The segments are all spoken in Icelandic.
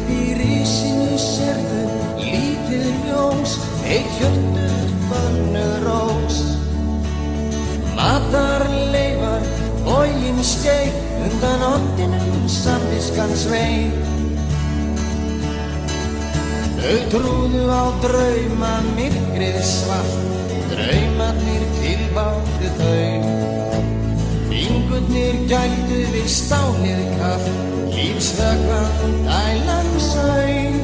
Uppi risinu sérðu lítið ljós, eitt hjörtuð fölnuð rós. Matarleifar, boginn skeið, undan oddinum samviskan sveið. Þau trúðu á drauma, myrkrið svart, draumarnir tilbáðu þau. Fingurnir gældu við stálið kalt, lífsvökvann dælan sauð.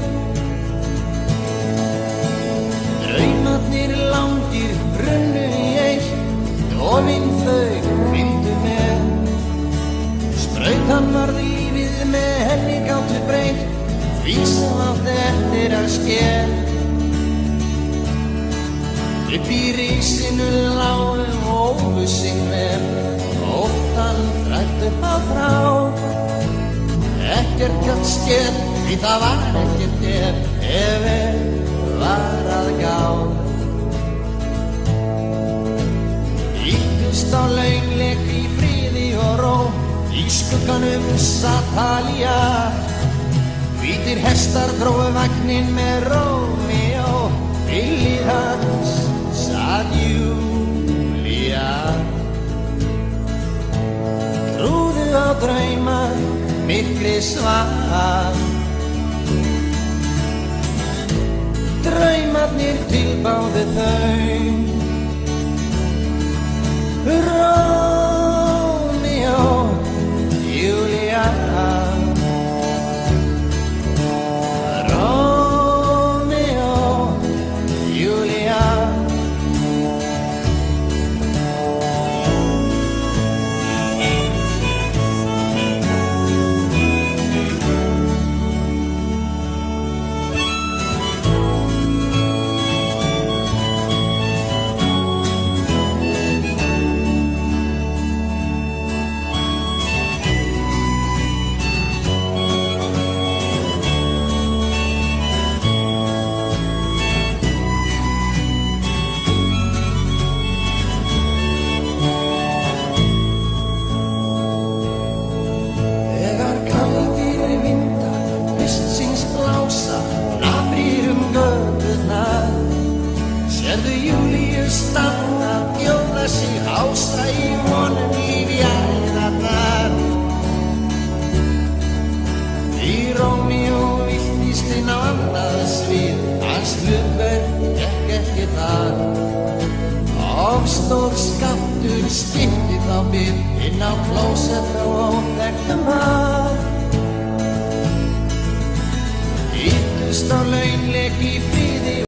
Draumarnir langir runnu í eitt, dofin þau fylgdu með. Sprautan varð lífið með henni gátu breytt, því sem átti eftir að sker. Uppi risinu lágu óvissin ver, óttan þrætt upp á þrá. Ekkert gat sker, því það var ekkert ef var að gá. Ýttust á launleik í friði og ró, í skugganum satt Talía. Hvítir hestar drógu vagninn með Rómeó, við hlið hans sat Júlía. Trúðu á drauma, myrkrið svart. Draumarnir tilbáðu þau. Rómeó, Júlía. Sérðu Júlíu standa, bjóða sig hása í vonum lífi æðarnar. Því Rómeó villtist inn á annað svið, hans hlutverk gekk ekki þar. Ofstór skammtur skipti þá bið inn á klósett og óþekktum par. Ýttust á launleik í